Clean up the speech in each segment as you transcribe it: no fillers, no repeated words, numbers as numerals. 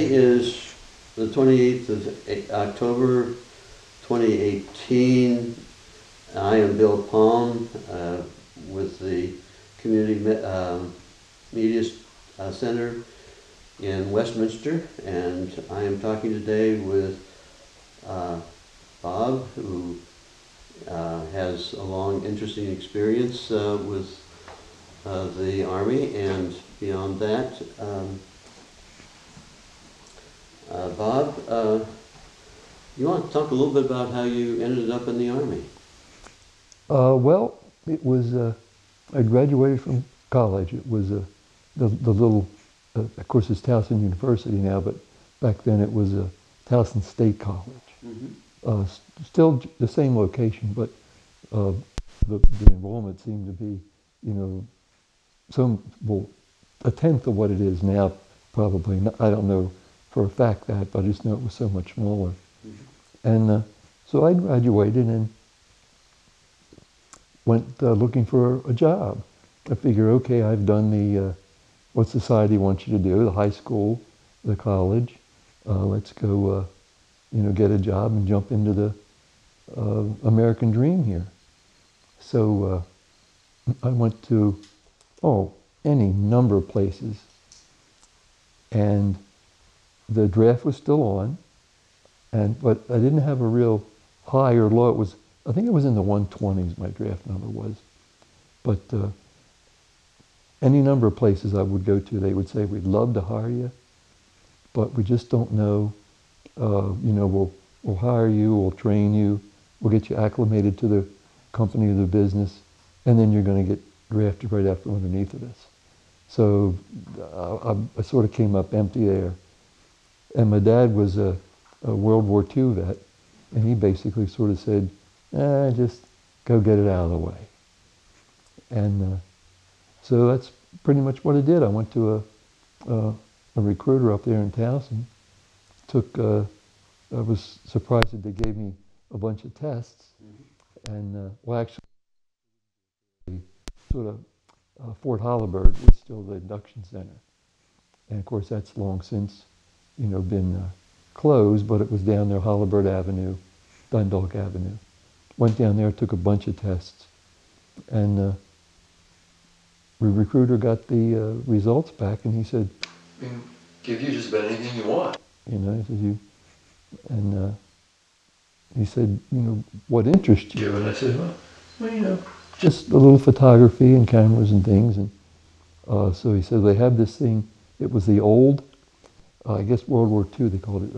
Today is the 28th of October 2018. I am Bill Palm with the Community Media Center in Westminster, and I am talking today with Bob, who has a long, interesting experience with the Army and beyond that. Bob, you want to talk a little bit about how you ended up in the Army? Well, it was, I graduated from college. It was the little, of course it's Towson University now, but back then it was a Towson State College. Mm-hmm. Still the same location, but the enrollment seemed to be, a tenth of what it is now, probably. I don't know for a fact that, but I just know it was so much smaller. Mm-hmm. And so I graduated and went looking for a job. I figured, okay, I've done the what society wants you to do, the high school, the college. Let's go, get a job and jump into the American dream here. So I went to, any number of places. And the draft was still on, but I didn't have a real high or low. I think it was in the 120s, my draft number was. But any number of places I would go to, they would say, we'd love to hire you, but we just don't know. We'll hire you, we'll train you, we'll get you acclimated to the company or the business, and then you're going to get drafted right after underneath of us. So I sort of came up empty there. And my dad was a World War II vet, and he basically sort of said, just go get it out of the way. And so that's pretty much what I did. I went to a recruiter up there in Towson. I was surprised that they gave me a bunch of tests. Mm-hmm. And, actually, sort of Fort Hollyburg was still the induction center. And of course, that's long since, been closed, but it was down there, Hollyburg Avenue, Dundalk Avenue. Went down there, took a bunch of tests, and the recruiter got the results back, and he said, "We can give you just about anything you want." He said, what interests you? And I said, well, just a little photography and cameras and things. And so he said, they have this thing. It was the old, I guess World War II, they called it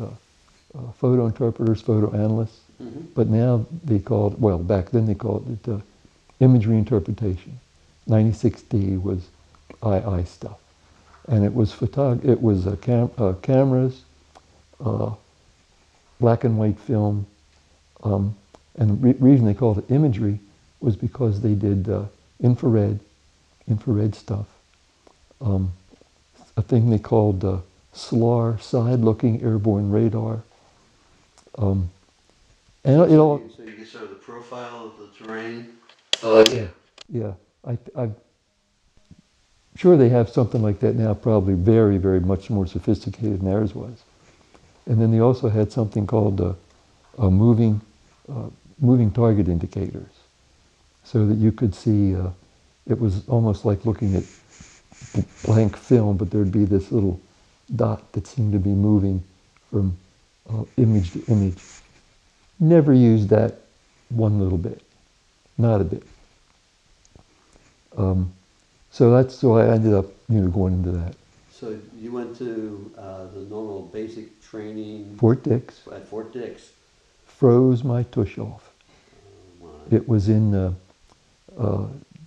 photo interpreters, photo analysts. Mm-hmm. But now they call it, back then they called it imagery interpretation. 96D was II stuff. And it was cameras, black and white film. And the reason they called it imagery was because they did infrared stuff. A thing they called SLAR, side-looking airborne radar. And it all. So you get sort of the profile of the terrain. Yeah. I'm sure they have something like that now. Probably very, very much more sophisticated than theirs was. And then they also had something called moving target indicators, so that you could see. It was almost like looking at blank film, but there'd be this little dot that seemed to be moving from image to image. Never used that one little bit, not a bit. So I ended up, going into that. So you went to the normal basic training. Fort Dix. At Fort Dix. Froze my tush off. It was in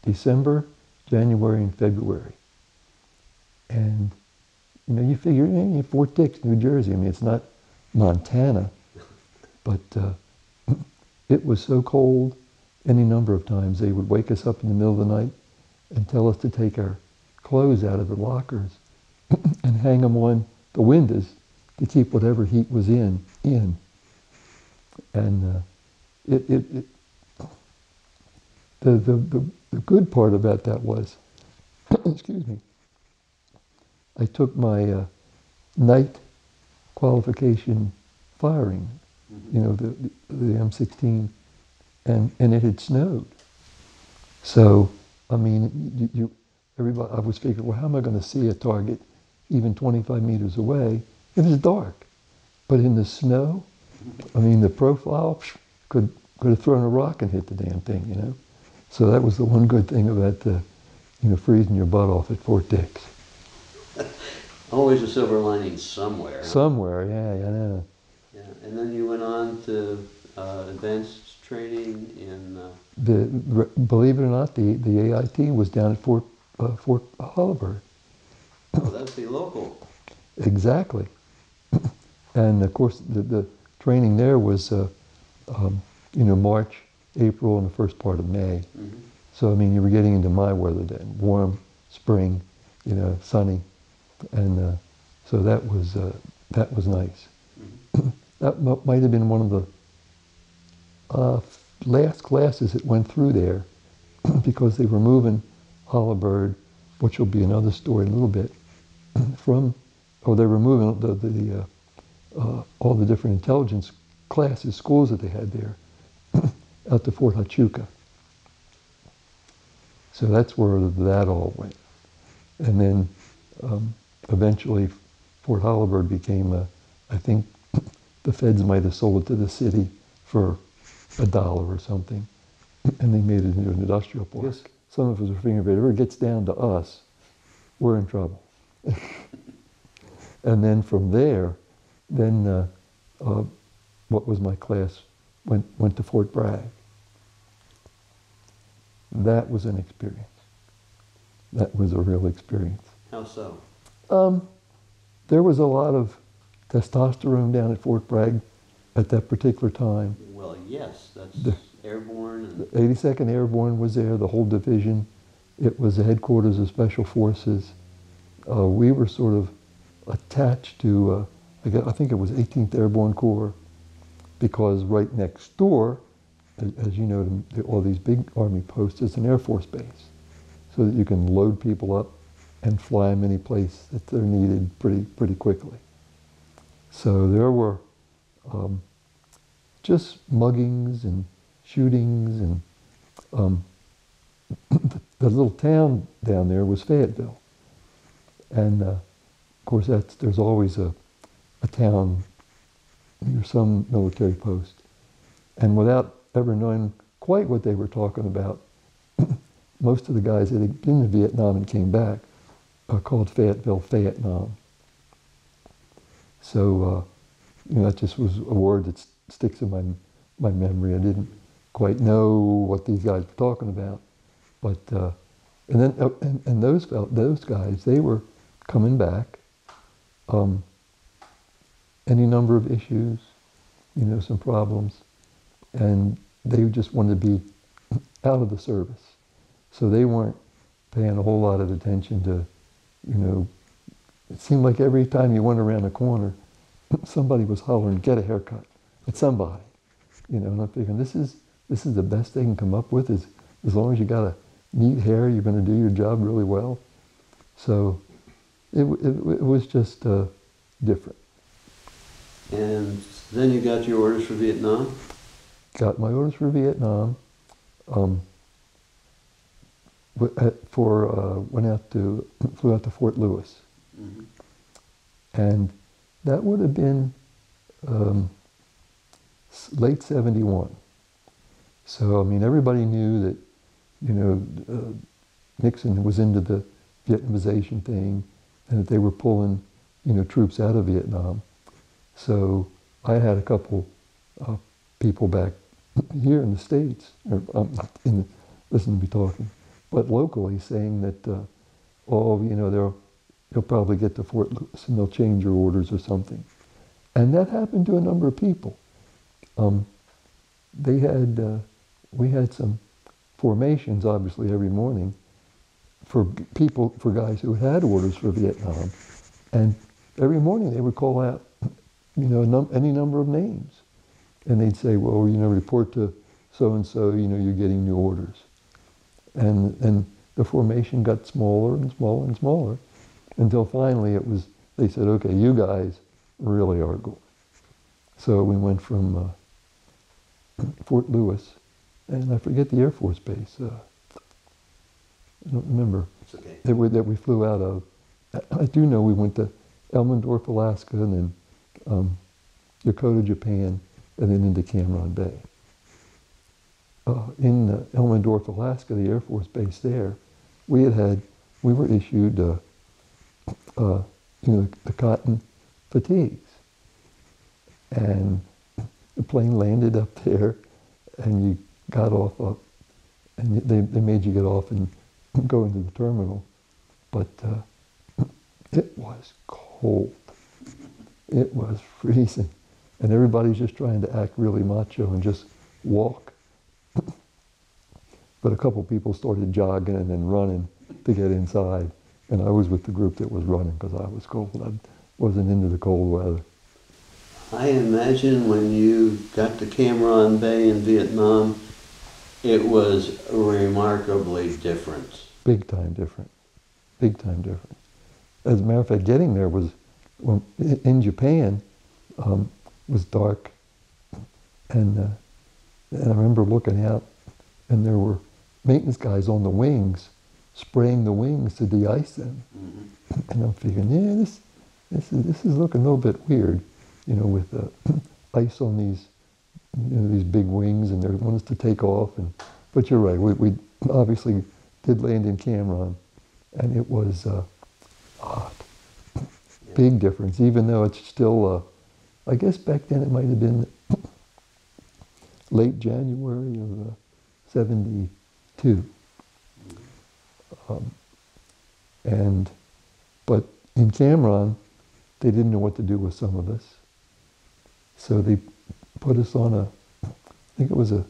December, January, and February. And, you figure, Fort Dix, New Jersey, it's not Montana, but it was so cold. Any number of times they would wake us up in the middle of the night and tell us to take our clothes out of the lockers and hang them on the windows to keep whatever heat was in. And the good part about that was, excuse me, I took my night qualification firing, you know, the M16, and it had snowed. So, I mean, everybody, I was figuring, well, how am I going to see a target even 25 meters away? It was dark. But in the snow, I mean, the profile could have thrown a rock and hit the damn thing, you know? So that was the one good thing about freezing your butt off at Fort Dix. Always a silver lining somewhere. Somewhere, yeah, I know. Yeah, and then you went on to advanced training in... Believe it or not, the AIT was down at Fort Holabird. Oh, that's the local. Exactly. And of course, the training there was, March, April, and the first part of May. Mm-hmm. So, I mean, you were getting into my weather then, warm, spring, sunny. And so that was nice. Mm-hmm. That might have been one of the last classes that went through there because they were moving Holabird, which will be another story in a little bit, they were moving all the different intelligence classes, schools that they had there, out to Fort Huachuca. So that's where that all went. And then eventually Fort Holabird became, I think the feds might have sold it to the city for $1 or something, and they made it into an industrial park. Yes. Some of us are thinking if it ever gets down to us, we're in trouble. And then from there, what was my class? Went to Fort Bragg. That was an experience. That was a real experience. How so? There was a lot of testosterone down at Fort Bragg at that particular time. Well, yes, that's airborne. And... The 82nd Airborne was there, the whole division. It was the headquarters of Special Forces. We were sort of attached to, I think it was 18th Airborne Corps, because right next door, as you know, all these big Army posts, is an Air Force base, so that you can load people up and fly them any place that they're needed pretty quickly. So there were just muggings and shootings, and the little town down there was Fayetteville. And of course, there's always a town near some military post. And without ever knowing quite what they were talking about, most of the guys that had been to Vietnam and came back called Fayetteville Vietnam. So, that just was a word that sticks in my memory. I didn't quite know what these guys were talking about, but and then and those guys, they were coming back. Any number of issues, some problems, and they just wanted to be out of the service. So they weren't paying a whole lot of attention to, it seemed like every time you went around a corner, somebody was hollering, "Get a haircut," at somebody. And I'm thinking, this is the best they can come up with, is as long as you got a neat hair, you're going to do your job really well. So it was just different. And then you got your orders for Vietnam? Got my orders for Vietnam. Flew out to Fort Lewis. Mm-hmm. And that would have been late 71. So, everybody knew that, Nixon was into the Vietnamization thing, and that they were pulling, troops out of Vietnam. So I had a couple people back here in the States, or listen to me talking, but locally saying that, they'll probably get to Fort Lewis and they'll change your orders or something. And that happened to a number of people. We had some formations, obviously, every morning for guys who had orders for Vietnam. And every morning they would call out, any number of names. And they'd say, well, report to so-and-so, you're getting new orders. And the formation got smaller and smaller and smaller until finally they said, okay, you guys, really are going. So we went from Fort Lewis, and I forget the Air Force Base. I don't remember. It's okay. That we flew out of. I do know we went to Elmendorf, Alaska, and then Yokota, Japan, and then into Cameron Bay. In Elmendorf, Alaska, the Air Force Base there, we were issued, the cotton fatigues, and the plane landed up there, and you got off and they made you get off and go into the terminal, but it was cold. It was freezing, and everybody's just trying to act really macho and just walk. But a couple people started jogging and then running to get inside, and I was with the group that was running because I was cold. I wasn't into the cold weather. I imagine when you got to Cameron Bay in Vietnam, it was remarkably different. Big time different. Big time different. As a matter of fact, getting there was, in Japan, was dark, and I remember looking out, and there were maintenance guys on the wings spraying the wings to de-ice them. Mm-hmm. And I'm thinking, yeah, this is looking a little bit weird, with ice on these big wings, and they want us to take off. But you're right, we obviously did land in Cameron, and it was hot. Yeah. Big difference, even though it's still, I guess back then it might have been late January of 72. But in Cameron, they didn't know what to do with some of us. So they put us on I think it was a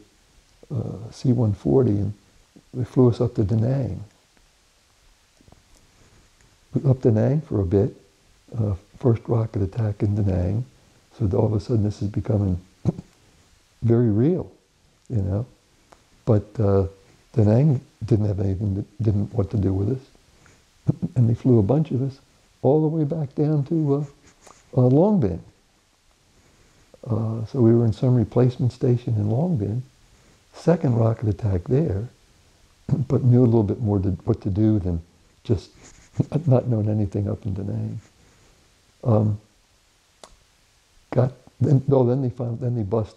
C-140, and they flew us up to Da Nang. Up Da Nang for a bit, first rocket attack in Da Nang. So all of a sudden this is becoming very real, But Da Nang didn't have anything, didn't what to do with us. And they flew a bunch of us all the way back down to Long Binh. So we were in some replacement station in Long Binh. Second rocket attack there, but knew a little bit more what to do than just not knowing anything up in Da Nang. Then they bust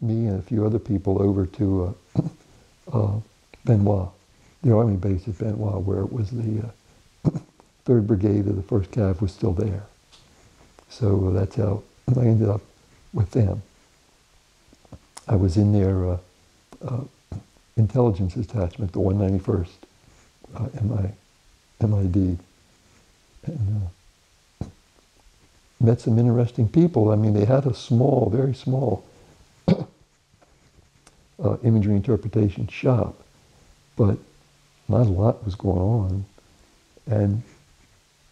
me and a few other people over to Ben Hoa, the Army base at Ben Hoa, where it was the 3rd Brigade of the 1st Cav was still there. So that's how I ended up with them. I was in their intelligence attachment, the 191st MID, and met some interesting people. I mean, they had a small, very small imagery interpretation shop, but not a lot was going on. And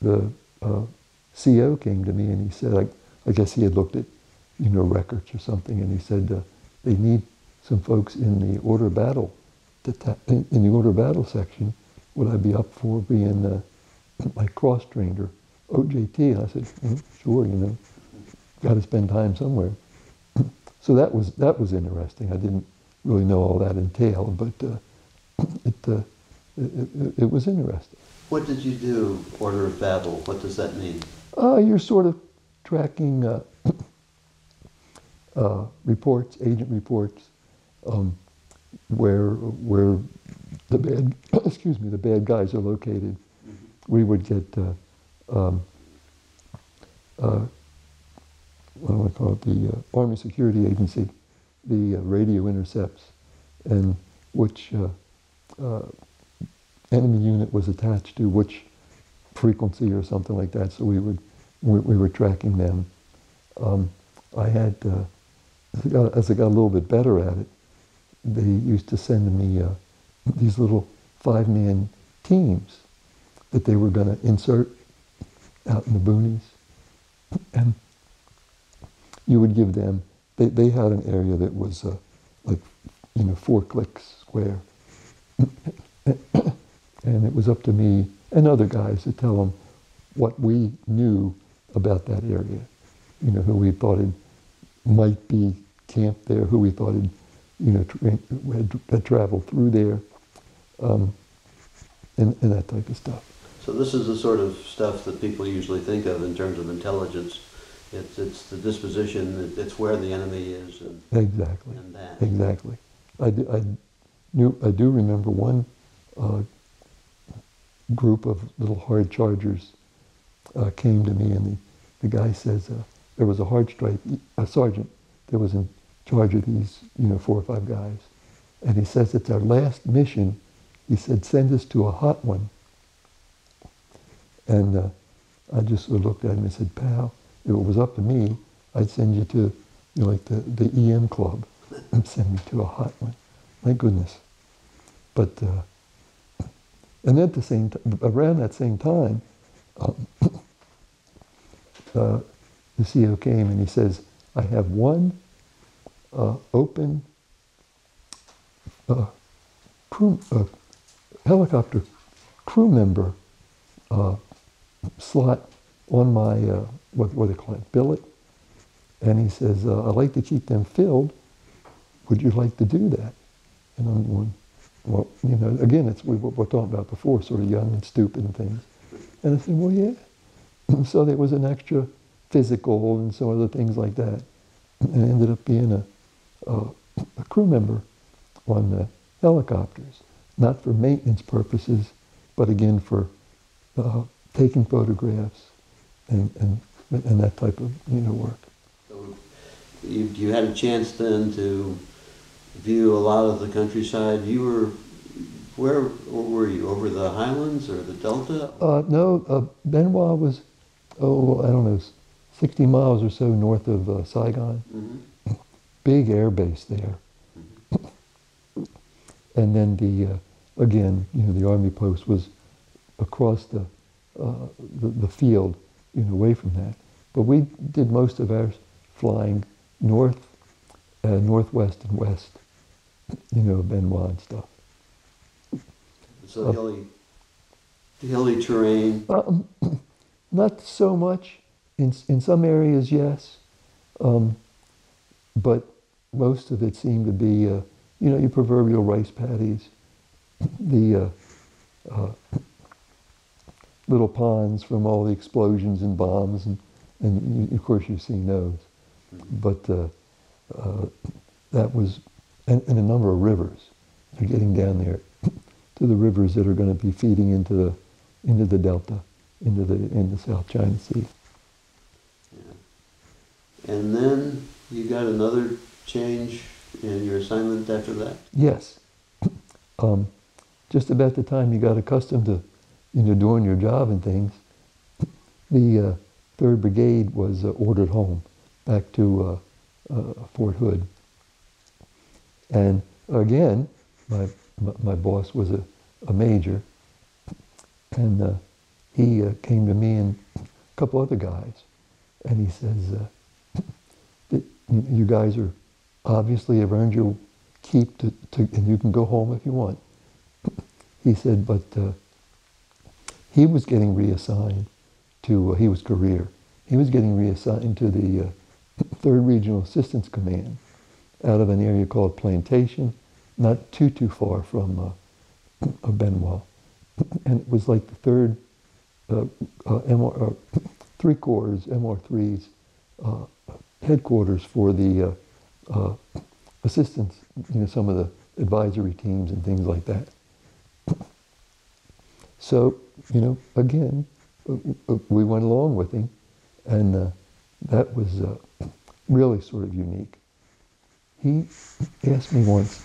the CO came to me and he said, I guess he had looked at, records or something, and he said, they need some folks in the order of battle, in the order of battle section. Would I be up for being like cross-trained or OJT? And I said, sure, got to spend time somewhere. So that was interesting. I didn't really know all that entailed, but it was interesting. What did you do, order of battle? What does that mean? You're sort of tracking reports, agent reports, where the bad guys are located. Mm-hmm. We would get what do I call it? The Army Security Agency, the radio intercepts, and which enemy unit was attached to which frequency or something like that. So we were tracking them. I had, as I got a little bit better at it, they used to send me these little 5-man teams that they were going to insert out in the boonies. And you would give them, they had an area that was 4 clicks square. And it was up to me and other guys to tell them what we knew about that area. who we thought might be camped there, who we thought had traveled through there, and that type of stuff. So this is the sort of stuff that people usually think of in terms of intelligence. It's the disposition, it's where the enemy is. Exactly. And that. Exactly. I do remember one group of little hard chargers came to me, and the guy says there was a hard strike, a sergeant that was in charge of these 4 or 5 guys, and he says it's our last mission. He said, send us to a hot one. And I just sort of looked at him and said, pal, if it was up to me, I'd send you to like the EM club and send me to a hot one. My goodness. But and at the same time, around that same time, the CO came and he says, I have one open helicopter crew member slot on my, what do they call it, billet. And he says, I like to keep them filled. Would you like to do that? And I'm going, well, again, it's what we're talking about before, sort of young and stupid and things. And I said, well, yeah. So there was an extra physical and some other things like that. And it ended up being a crew member on the helicopters, not for maintenance purposes, but again for taking photographs and that type of work. So you had a chance then to view a lot of the countryside. Where were you? Over the highlands or the delta? No, Benoit was, I don't know, 60 miles or so north of Saigon. Mm-hmm. Big air base there. Mm-hmm. And then again, the army post was across the field, away from that. But we did most of ours flying north, northwest and west, Benoit and stuff. So hilly terrain? Not so much. In some areas, yes. But most of it seemed to be, your proverbial rice paddies, the little ponds from all the explosions and bombs, and of course you've seen those. But that was, and a number of rivers. You're getting down there to the rivers that are going to be feeding into the delta, into the South China Sea. Yeah. And then you got another change in your assignment after that? Yes. Just about the time you got accustomed to, doing your job and things, the 3rd Brigade was ordered home, back to Fort Hood. And again, my boss was a major, and he came to me and a couple other guys, and he says, you guys are obviously have earned your keep and you can go home if you want. He said, but he was getting reassigned to, he was career, he was getting reassigned to the 3rd Regional Assistance Command out of an area called Plantation, not too far from Benoit. And it was like the 3rd 3 Corps, MR3's headquarters for the assistance, some of the advisory teams and things like that. So, again, we went along with him, and that was really sort of unique. He asked me once,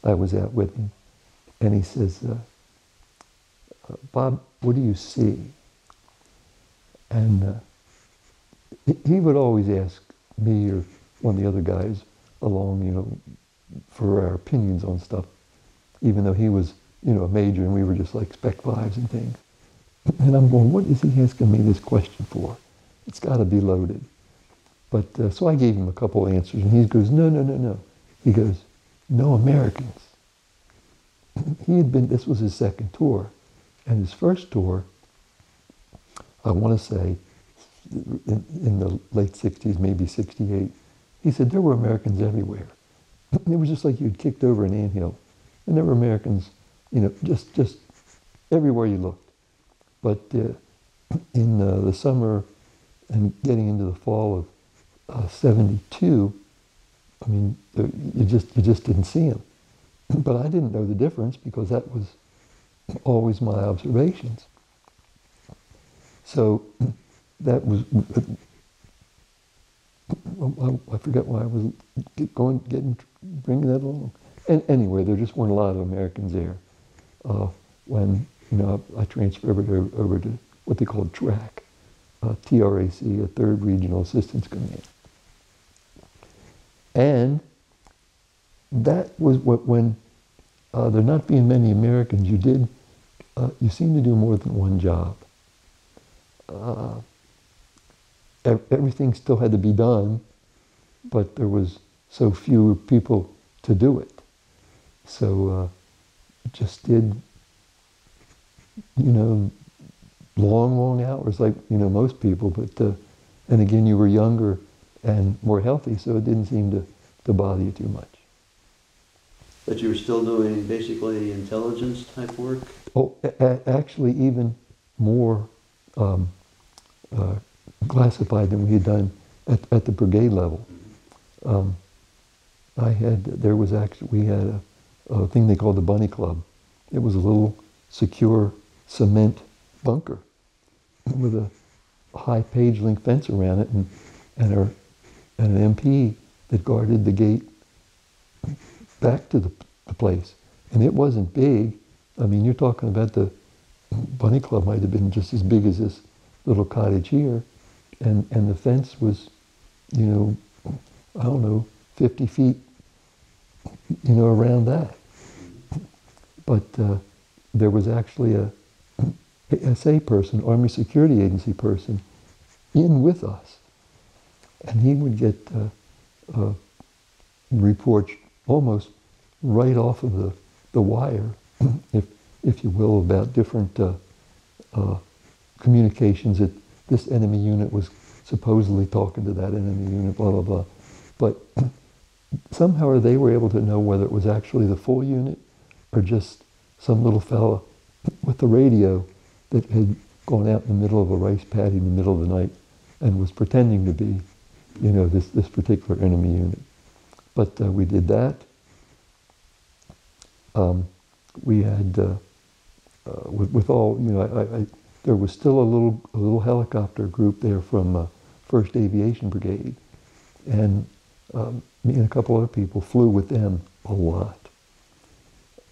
I was out with him, and he says, Bob, what do you see? And he would always ask me or one of the other guys along, for our opinions on stuff, even though he was, a major and we were just like Spec 5s and things. And I'm going, what is he asking me this question for? It's got to be loaded. But so I gave him a couple answers, and he goes, no. He goes, no Americans. This was his 2nd tour. And his first tour, I want to say, in the late 60s, maybe 68. He said there were Americans everywhere. It was just like you'd kicked over an anthill. And there were Americans, just everywhere you looked. But in the summer and getting into the fall of 72, I mean, you just didn't see them. But I didn't know the difference because that was always my observations. So that was, I forget why I was bringing that along. And anyway, there just weren't a lot of Americans there when, I transferred over to what they called TRAC, TRAC, a Third Regional Assistance Command. And that was when there not being many Americans, you seemed to do more than one job. Everything still had to be done, but there was so few people to do it. So just did, long hours like, most people, but, and again, you were younger and more healthy, so it didn't seem to bother you too much. But you were still doing basically intelligence type work? Oh, actually even more classified than we had done at the brigade level. We had a thing they called the Bunny Club. It was a little secure cement bunker with a high page link fence around it and an MP that guarded the gate back to the place. And it wasn't big. I mean, you're talking about the Bunny Club might have been just as big as this little cottage here. And the fence was, 50 feet, around that. But there was actually a SA person, Army Security Agency person, in with us. And he would get reports almost right off of the wire, if you will, about different communications that this enemy unit was supposedly talking to that enemy unit, blah, blah, blah. But somehow they were able to know whether it was actually the full unit or just some little fella with the radio that had gone out in the middle of a rice paddy in the middle of the night and was pretending to be, this particular enemy unit. But we did that. We had, with all, there was still a little helicopter group there from 1st Aviation Brigade. And me and a couple other people flew with them a lot.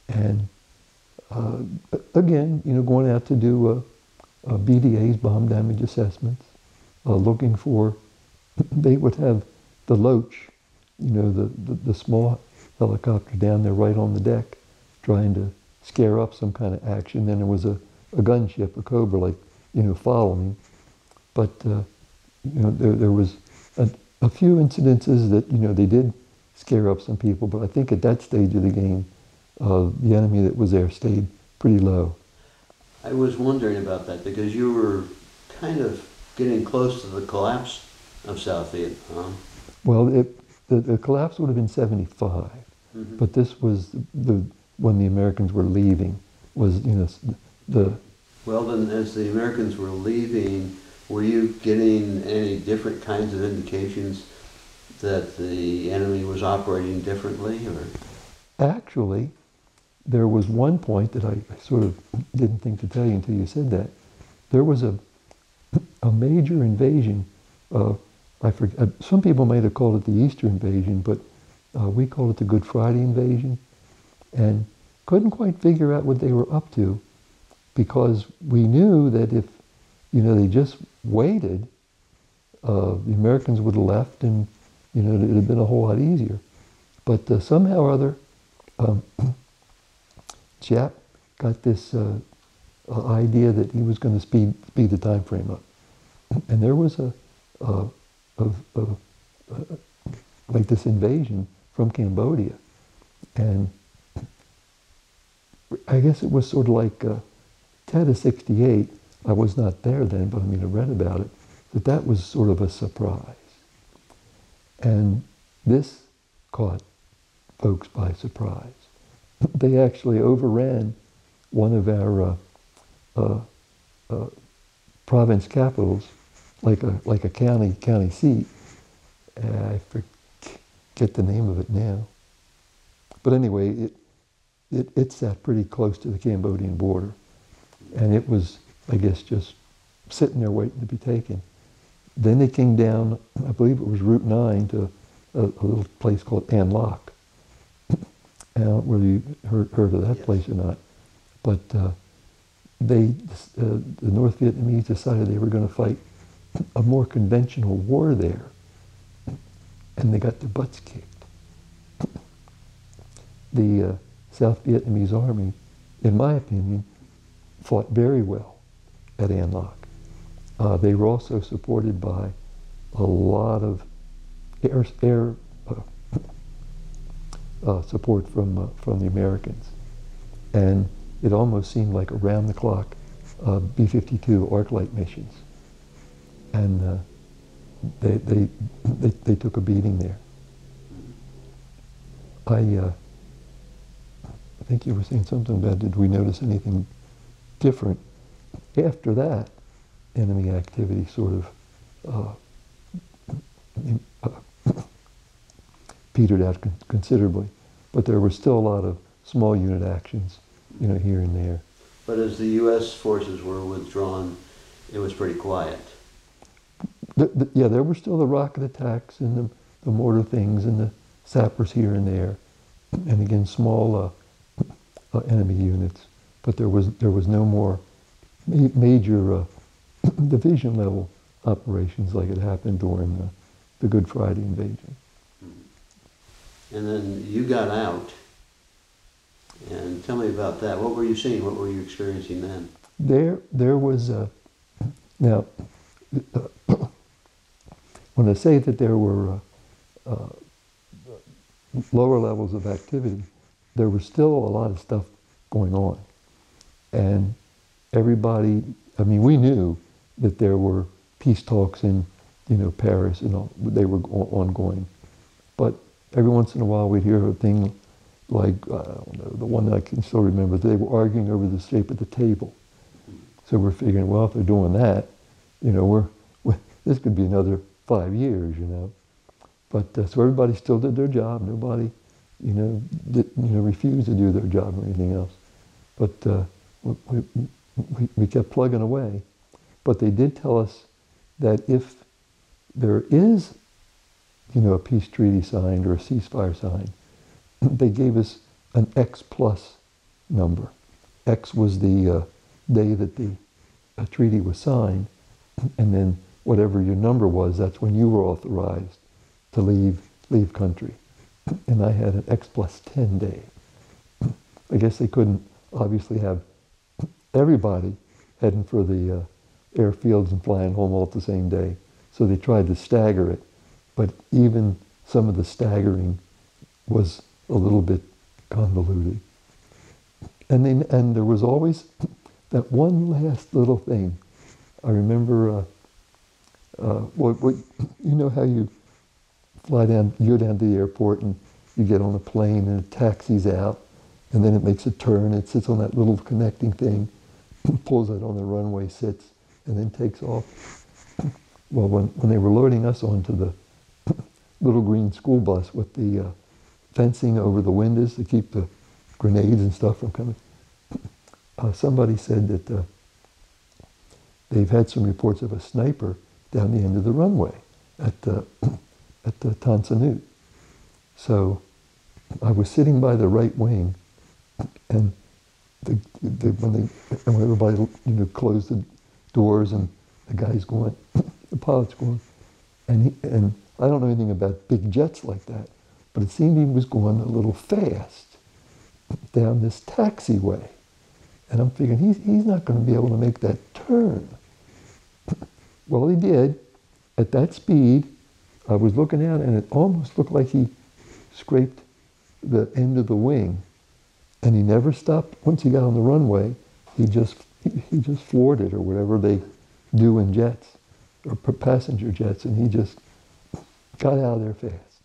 And again, going out to do BDAs, bomb damage assessments, looking for, they would have the Loach, the small helicopter down there right on the deck, trying to scare up some kind of action. Then there was a gunship, a Cobra, following. But, there was a few incidences that, they did scare up some people, but I think at that stage of the game, the enemy that was there stayed pretty low. I was wondering about that because you were kind of getting close to the collapse of South Vietnam. Well, the collapse would have been 75, mm-hmm. But this was when the Americans were leaving, was, the... Well, then, as the Americans were leaving, were you getting any different kinds of indications that the enemy was operating differently, or? Actually, there was one point that I sort of didn't think to tell you until you said that. There was a major invasion. I forget. Some people might have called it the Easter invasion, but we called it the Good Friday invasion, and couldn't quite figure out what they were up to, because we knew that if they just waited, the Americans would have left, and it would have been a whole lot easier. But somehow or other, chap got this idea that he was going to speed the time frame up, and there was like this invasion from Cambodia, and I guess it was sort of like Tet of '68. I was not there then, but I read about it. that was sort of a surprise. And this caught folks by surprise. They actually overran one of our province capitals, like a county seat. I forget the name of it now. But anyway, it sat pretty close to the Cambodian border. And it was, I guess, just sitting there waiting to be taken. Then they came down, I believe it was Route 9, to a little place called An Loc. I don't know whether you heard of that Yes. place or not. But the North Vietnamese decided they were going to fight a more conventional war there. And they got their butts kicked. The South Vietnamese army, in my opinion, fought very well at An Loc. They were also supported by a lot of air support from the Americans, and it almost seemed like around-the-clock B-52 arc light missions, and they took a beating there. I think you were saying something about, did we notice anything different? After that, enemy activity sort of petered out considerably, but there were still a lot of small unit actions, here and there. But as the U.S. forces were withdrawn, it was pretty quiet. Yeah, there were still the rocket attacks and the mortar things and the sappers here and there, and again small enemy units. But there was no more major division level operations like it happened during the Good Friday invasion. And then you got out, and tell me about that. What were you seeing? What were you experiencing then? There was now when I say that there were lower levels of activity, there was still a lot of stuff going on, and everybody. I mean, we knew that there were peace talks in, Paris and all. They were ongoing, but every once in a while we'd hear a thing like, I don't know, the one that I can still remember, they were arguing over the shape of the table. So we're figuring, well, if they're doing that, we're this could be another 5 years, But so everybody still did their job. Nobody, refused to do their job or anything else. But we kept plugging away. But they did tell us that if there is, a peace treaty signed or a ceasefire signed, they gave us an X plus number. X was the day that the treaty was signed, and then whatever your number was, that's when you were authorized to leave country. And I had an X plus 10 day. I guess they couldn't obviously have everybody heading for the airfields and flying home all at the same day. So they tried to stagger it. But even some of the staggering was a little bit convoluted. And there was always that one last little thing. I remember, how you fly down, you go down to the airport and you get on a plane and it taxis out, and then it makes a turn, it sits on that little connecting thing, pulls out on the runway, sits, and then takes off. Well, when they were loading us onto the little green school bus with the fencing over the windows to keep the grenades and stuff from coming, somebody said that they've had some reports of a sniper down the end of the runway at the Tan Son Nhut. So I was sitting by the right wing, and when everybody closed the doors and the guy's going, the pilot's going, and I don't know anything about big jets like that, but it seemed he was going a little fast down this taxiway. And I'm figuring he's not going to be able to make that turn. Well, he did. At that speed, I was looking out and it almost looked like he scraped the end of the wing. And he never stopped. Once he got on the runway, he just floored it, or whatever they do in jets. or passenger jets, and he just got out of there fast.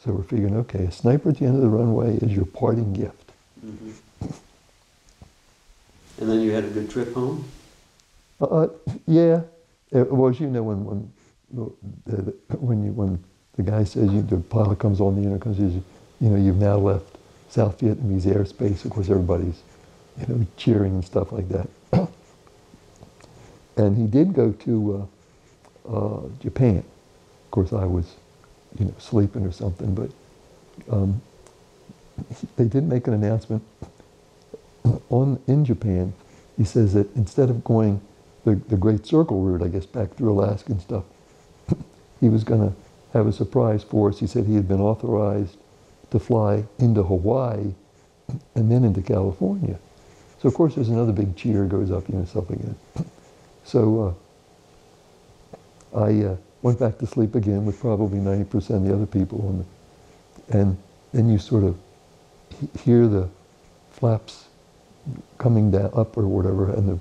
So we're figuring, okay, a sniper at the end of the runway is your parting gift. Mm-hmm. And then you had a good trip home? Yeah. Well, as you know, when the guy says, the pilot comes on the intercom, says, you've now left South Vietnamese airspace. Of course, everybody's, cheering and stuff like that. And he did go to Japan. Of course, I was, sleeping or something, but they did make an announcement in Japan. He says that instead of going the Great Circle route, I guess, back through Alaska and stuff, he was going to have a surprise for us. He said he had been authorized to fly into Hawaii and then into California. So, of course, there's another big cheer goes up, stuff like that. So I went back to sleep again with probably 90% of the other people. And then you sort of hear the flaps coming down, up or whatever, and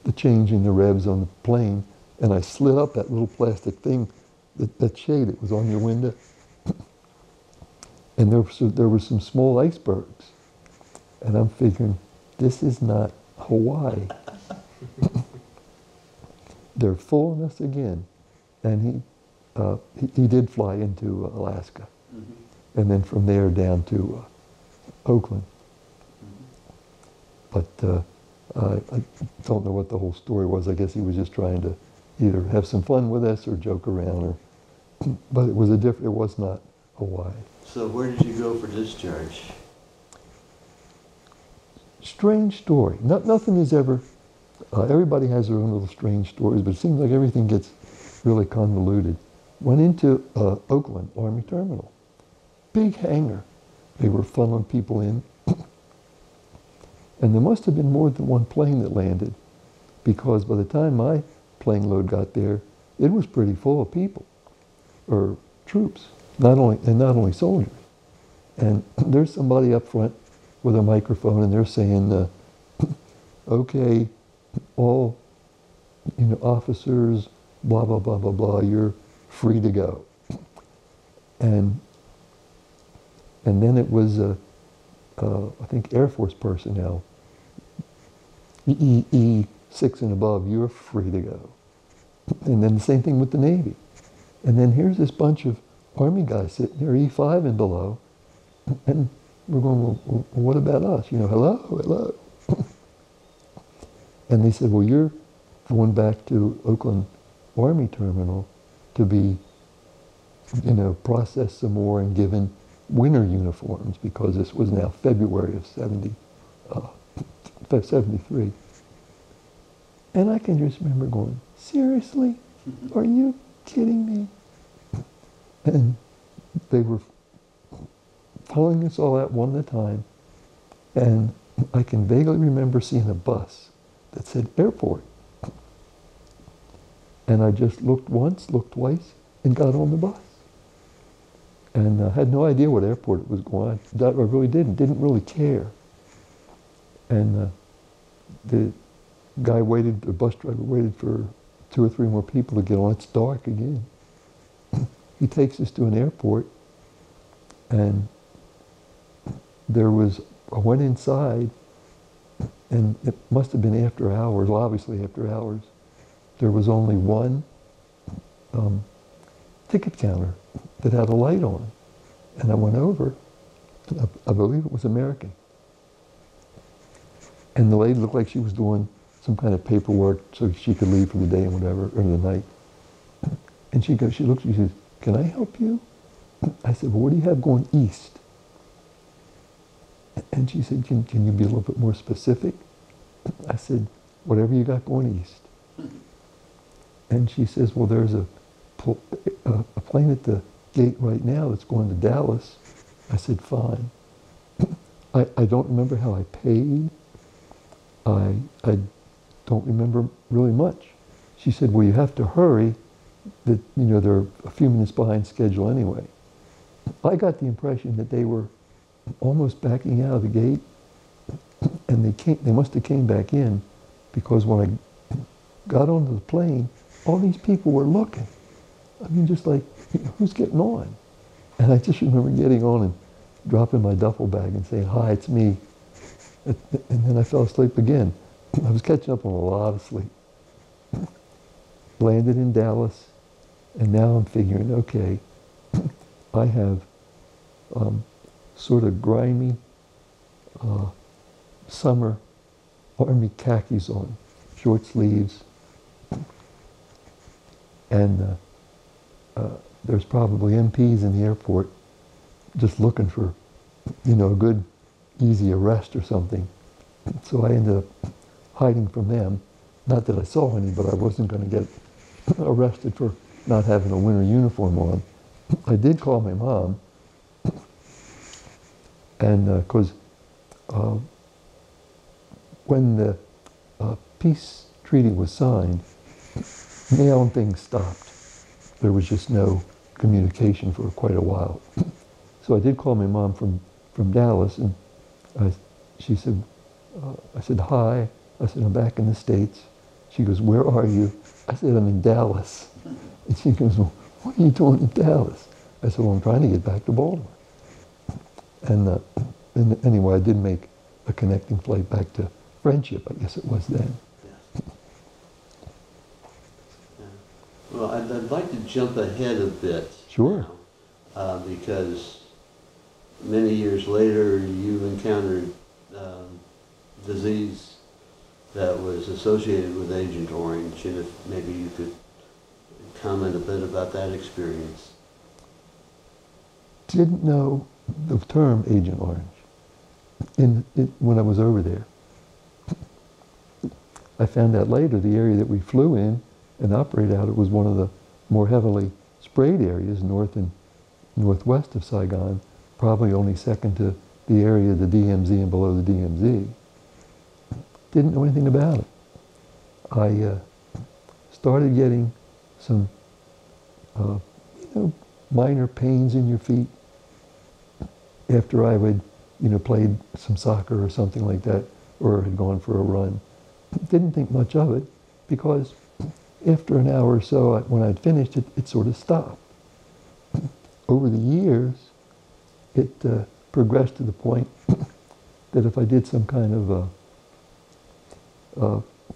the change in the revs on the plane. And I slid up that little plastic thing, that shade that was on your window. And there were some small icebergs. And I'm figuring, this is not Hawaii. They're fooling us again. And he did fly into Alaska. Mm-hmm. And then from there down to Oakland. Mm-hmm. But I don't know what the whole story was. I guess he was just trying to either have some fun with us or joke around. But it was not Hawaii. So where did you go for discharge? Strange story. Nothing is ever... everybody has their own little strange stories, but it seems like everything gets really convoluted. Went into Oakland Army Terminal. Big hangar. They were funneling people in. And there must have been more than one plane that landed, because by the time my plane load got there, it was pretty full of people, or troops, not only soldiers. And there's somebody up front with a microphone, and they're saying, okay, all officers, blah, blah, blah, blah, blah, you're free to go. And then it was, I think, Air Force personnel, E6 and above, you're free to go. And then the same thing with the Navy. And then here's this bunch of Army guys sitting there, E5 and below, and we're going, well, what about us? Hello. And they said, well, you're going back to Oakland Army Terminal to be, processed some more and given winter uniforms, because this was now February of 73. And I can just remember going, seriously? Are you kidding me? And they were following us all out one at a time. And I can vaguely remember seeing a bus that said airport. And I just looked once, looked twice, and got on the bus. And I had no idea what airport it was going to. I really didn't really care. And the guy waited, the bus driver waited for 2 or 3 more people to get on. It's dark again. He takes us to an airport, and I went inside, and it must have been after hours, well, obviously after hours. There was only one ticket counter that had a light on. And I went over, I believe it was American. And the lady looked like she was doing some kind of paperwork so she could leave for the day and whatever, or the night. And she looked, she says, can I help you? I said, well, what do you have going east? And she said, can you be a little bit more specific? I said, whatever you got going east. And she says, well, there's a plane at the gate right now that's going to Dallas. I said, fine. I don't remember how I paid. I don't remember really much. She said, well, you have to hurry. That they're a few minutes behind schedule anyway. I got the impression that they were almost backing out of the gate, and they must have came back in, because when I got onto the plane, all these people were looking. I mean, just like, who's getting on? And I just remember getting on and dropping my duffel bag and saying, hi, it's me. And then I fell asleep again. I was catching up on a lot of sleep. Landed in Dallas, and now I'm figuring, okay, I have sort of grimy summer Army khakis on, short sleeves, and there's probably MPs in the airport just looking for, a good, easy arrest or something. So I ended up hiding from them. Not that I saw any, but I wasn't going to get arrested for not having a winter uniform on. I did call my mom, and because when the peace treaty was signed, mail and things stopped. There was just no communication for quite a while. So I did call my mom from Dallas, and she said, I said, hi. I said, I'm back in the States. She goes, where are you? I said, I'm in Dallas. And she goes, well, what are you doing in Dallas? I said, well, I'm trying to get back to Baltimore. And anyway, I did make a connecting flight back to Friendship, I guess it was then. Yes. Yeah. Well, I'd like to jump ahead a bit. Sure. Now, because many years later, you encountered disease that was associated with Agent Orange, and if maybe you could comment a bit about that experience. Didn't know the term Agent Orange when I was over there. I found out later the area that we flew in and operated out of was one of the more heavily sprayed areas north and northwest of Saigon, probably only second to the area of the DMZ and below the DMZ. Didn't know anything about it. I started getting some minor pains in your feet after I would played some soccer or something like that, or had gone for a run. Didn't think much of it, because after an hour or so, when I'd finished it, it sort of stopped. Over the years, it progressed to the point that if I did some kind of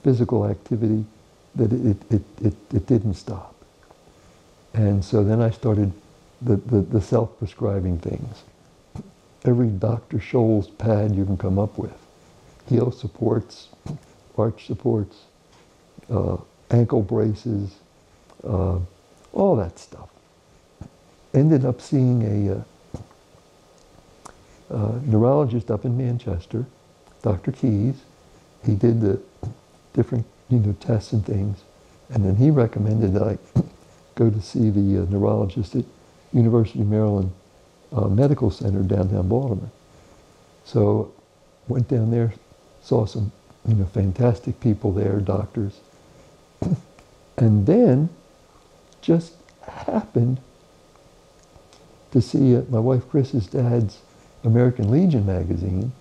physical activity, that it didn't stop. And so then I started the self-prescribing things. Every Dr. Scholl's pad you can come up with. Heel supports, arch supports, ankle braces, all that stuff. Ended up seeing a neurologist up in Manchester, Dr. Keyes. He did the different tests and things, and then he recommended that I go to see the neurologist at University of Maryland Medical Center downtown Baltimore. So went down there, saw some fantastic people there, doctors, and then just happened to see my wife Chris's dad's American Legion magazine,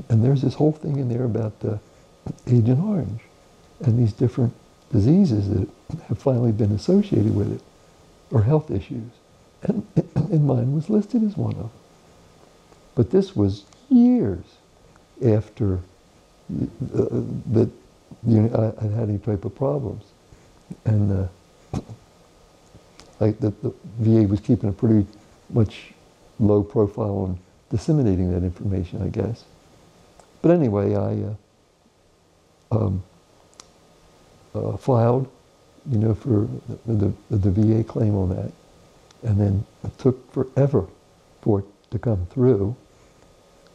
and there's this whole thing in there about Agent Orange and these different diseases that have finally been associated with it, or health issues. And mine was listed as one of them. But this was years after that I had any type of problems. And like the VA was keeping a pretty much low profile on disseminating that information, I guess. But anyway, I filed, for the VA claim on that. And then it took forever for it to come through.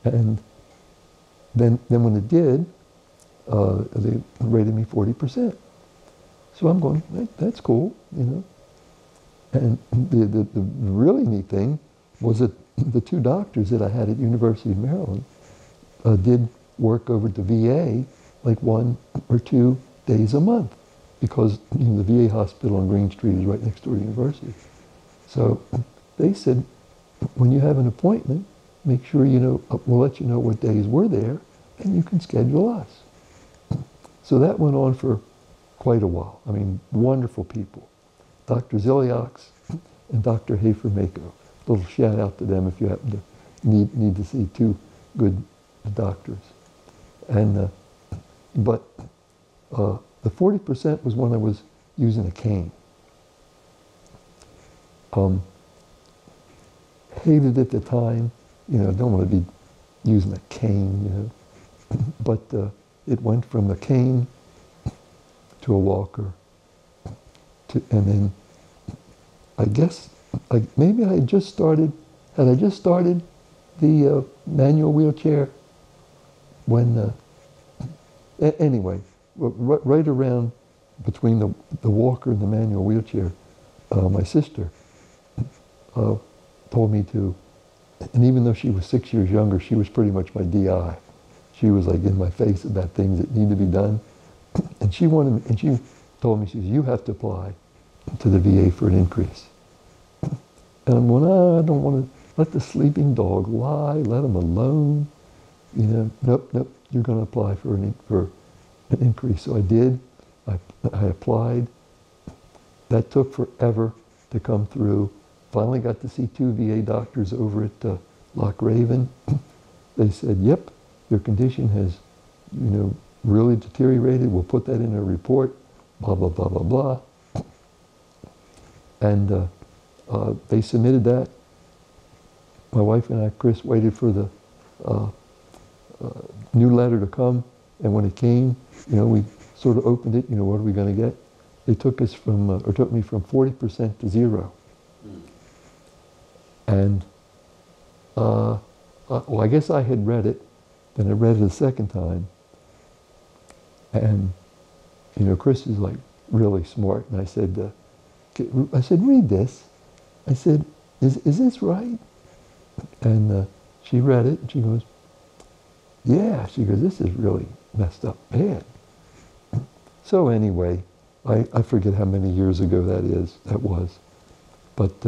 And then when it did, they rated me 40%. So I'm going, that's cool, And the really neat thing was that the two doctors that I had at University of Maryland did work over at the VA like 1 or 2 days a month, because the VA hospital on Green Street is right next door to the university. So they said, when you have an appointment, make sure we'll let you know what days we're there, and you can schedule us. So that went on for quite a while. I mean, wonderful people. Dr. Ziliox and Dr. Hafer-Mako. Little shout out to them if you happen to need to see two good doctors. And but the 40% was when I was using a cane. Hated it at the time, don't want to be using a cane, but it went from a cane to a walker, and then I guess maybe I had just started the manual wheelchair when anyway, right around between the walker and the manual wheelchair, my sister told me to, and even though she was 6 years younger, she was pretty much my DI. She was like in my face about things that need to be done. And she told me, she says, you have to apply to the VA for an increase. And I'm going, I don't want to let the sleeping dog lie, let him alone. Nope, you're going to apply for an increase. So I did. I applied. That took forever to come through. Finally got to see two VA doctors over at Loch Raven. They said, yep, your condition has, really deteriorated. We'll put that in a report, blah, blah, blah, blah, blah. And they submitted that. My wife and I, Chris, waited for the new letter to come. And when it came, we sort of opened it, what are we going to get? They took us took me from 40% to 0. And, well, I guess I had read it, then I read it a second time. And, Chris is like really smart. And I said, read this. I said, is this right? And she read it and she goes, yeah. She goes, this is really messed up bad. So anyway, I forget how many years ago that was. But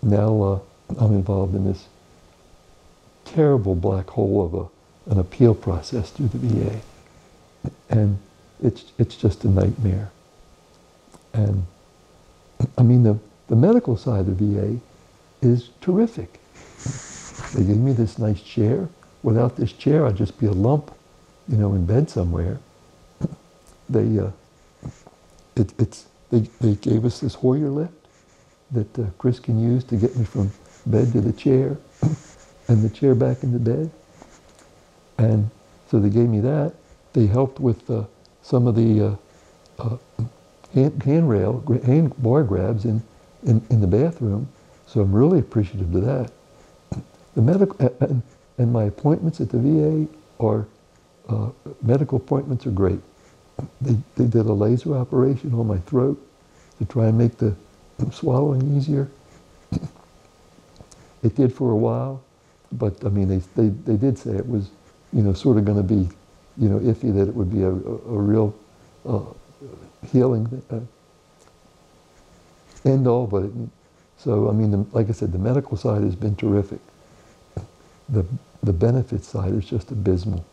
now I'm involved in this terrible black hole of an appeal process through the VA. And it's just a nightmare. And I mean, the medical side of the VA is terrific. They gave me this nice chair. Without this chair, I'd just be a lump, in bed somewhere. They gave us this Hoyer lift that Chris can use to get me from bed to the chair and the chair back into bed. And so they gave me that. They helped with some of the hand bar grabs in the bathroom. So I'm really appreciative of that. The medical and my appointments at the VA are medical appointments are great. They did a laser operation on my throat to try and make the swallowing easier. It did for a while, but I mean they did say it was sort of going to be iffy, that it would be a real healing end all. But so I mean, like I said, the medical side has been terrific. The benefit side is just abysmal.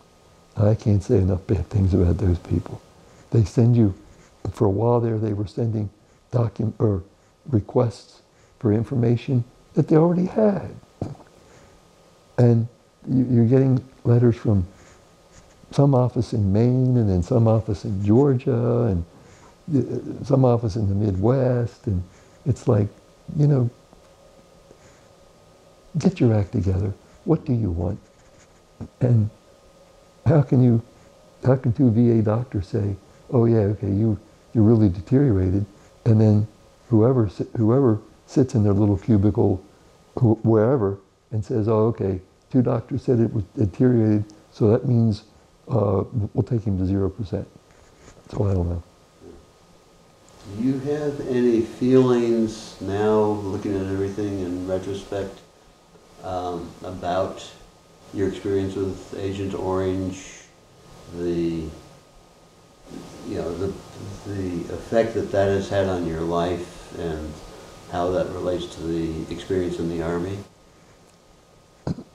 I can't say enough bad things about those people. They send you, for a while there, they were sending requests for information that they already had. And you're getting letters from some office in Maine, and then some office in Georgia, and some office in the Midwest, and it's like, get your act together. What do you want? And how can two VA doctors say, oh yeah, okay, you're really deteriorated, and then whoever sits in their little cubicle, wherever, and says, oh okay, two doctors said it was deteriorated, so that means we'll take him to 0%. So I don't know. Do you have any feelings now, looking at everything in retrospect, about your experience with Agent Orange, the effect that has had on your life, and how that relates to the experience in the Army?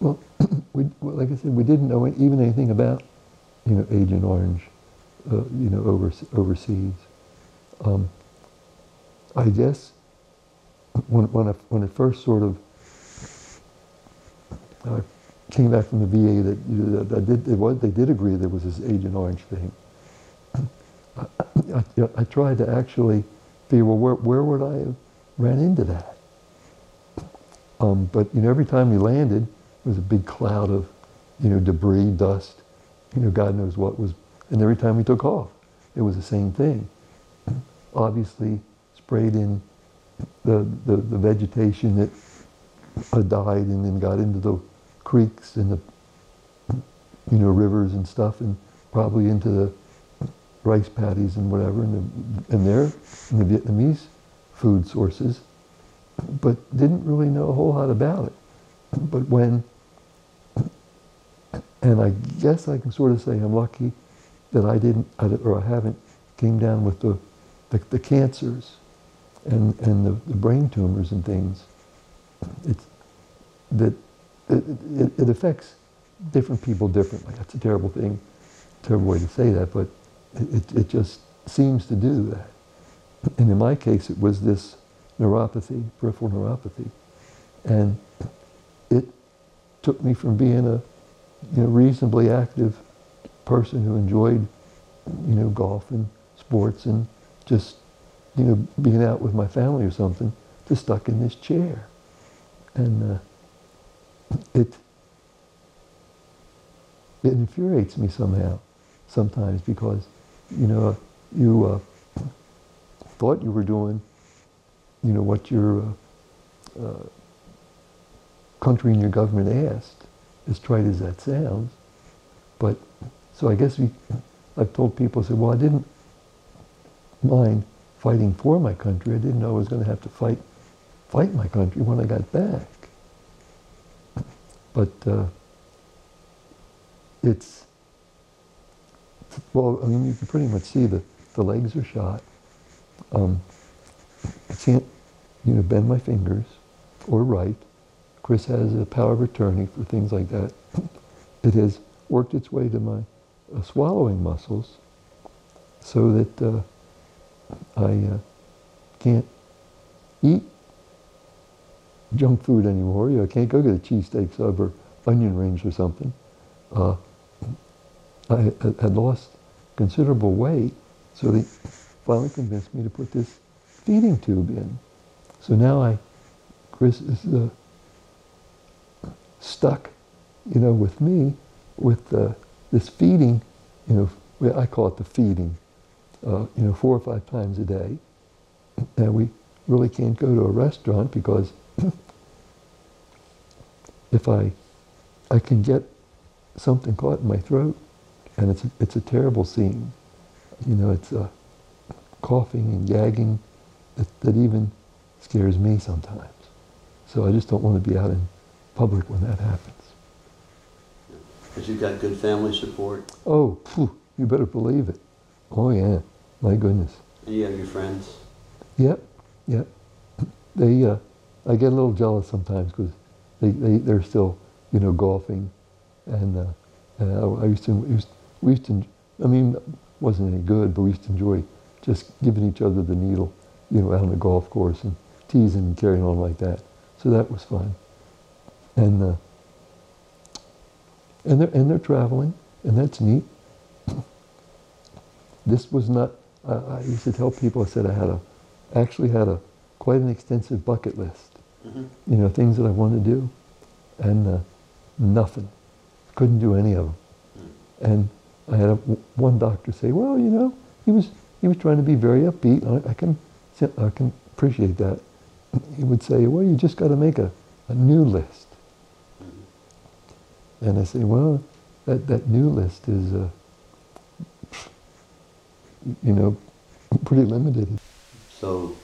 Well, like I said, we didn't know even anything about, Agent Orange. overseas. I guess when it first sort of came back from the VA, they did agree there was this Agent Orange thing. I tried to actually figure, well, where would I have ran into that? But every time we landed, there was a big cloud of debris, dust, God knows what was. And every time we took off, it was the same thing. Obviously, sprayed in the vegetation that died and then got into the creeks and the rivers and stuff, and probably into the rice paddies and whatever, and the Vietnamese food sources, but didn't really know a whole lot about it. But and I guess I can sort of say I'm lucky that I haven't came down with the cancers and the brain tumors and things. It affects different people differently. That's a terrible thing, terrible way to say that, but it just seems to do that. And in my case, it was this neuropathy, peripheral neuropathy, and it took me from being a reasonably active person who enjoyed golf and sports and just being out with my family or something, to stuck in this chair. And it infuriates me sometimes, because you thought you were doing what your country and your government asked, as trite as that sounds. But so I guess I've told people, I said, well, I didn't mind fighting for my country. I didn't know I was going to have to fight my country when I got back. But well, I mean, you can pretty much see the legs are shot. I can't, bend my fingers or write. Chris has a power of attorney for things like that. It has worked its way to my swallowing muscles, so that I can't eat junk food anymore. I can't go get a cheesesteak sub or onion rings or something. I had lost considerable weight, so they finally convinced me to put this feeding tube in. So now Chris is stuck, with me, with this feeding, I call it the feeding, 4 or 5 times a day. And we really can't go to a restaurant because if I can get something caught in my throat, and it's a terrible scene. It's coughing and gagging that even scares me sometimes. So I just don't want to be out in public when that happens. Because you've got good family support. Oh, you better believe it. Oh yeah, my goodness. And you have your friends. Yep. They, I get a little jealous sometimes because they're still, golfing, and we used to, I mean, it wasn't any good, but we used to enjoy just giving each other the needle, out on the golf course and teasing and carrying on like that. So that was fun. And they're traveling, and that's neat. This was not. I used to tell people. I said I actually had quite an extensive bucket list. Mm-hmm. Things that I wanted to do, and nothing. Couldn't do any of them. Mm-hmm. And I had one doctor say, "Well, he was trying to be very upbeat. I can appreciate that." He would say, "Well, you just got to make a new list." Mm-hmm. And I say, "Well, that new list is, pretty limited." So,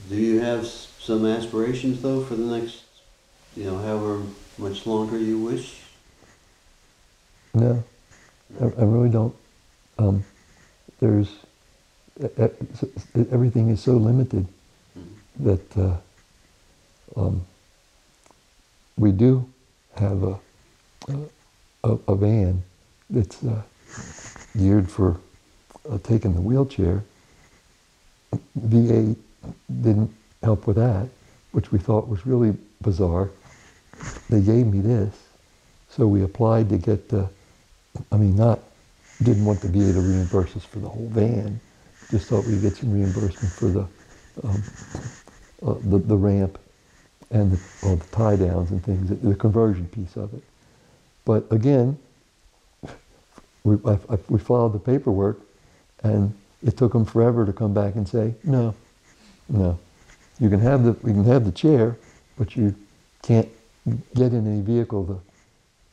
do you have some aspirations though for the next, however much longer you wish? No, I really don't. Everything is so limited that we do have a van that's geared for taking the wheelchair. VA didn't help with that, which we thought was really bizarre. They gave me this, so we applied to get the, didn't want the VA to reimburse us for the whole van, just thought we'd get some reimbursement for the ramp and the tie downs and things, the conversion piece of it. But again, we filed the paperwork, and it took them forever to come back and say, no, we can have the chair, but you can't get in any vehicle.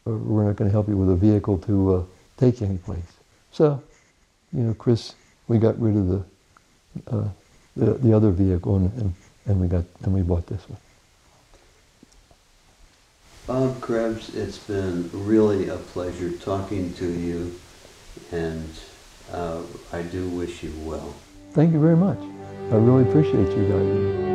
We're not going to help you with a vehicle to take you anyplace. So, Chris, we got rid of the other vehicle, and we bought this one. Bob Krebs, it's been really a pleasure talking to you, and I do wish you well. Thank you very much. I really appreciate you guys.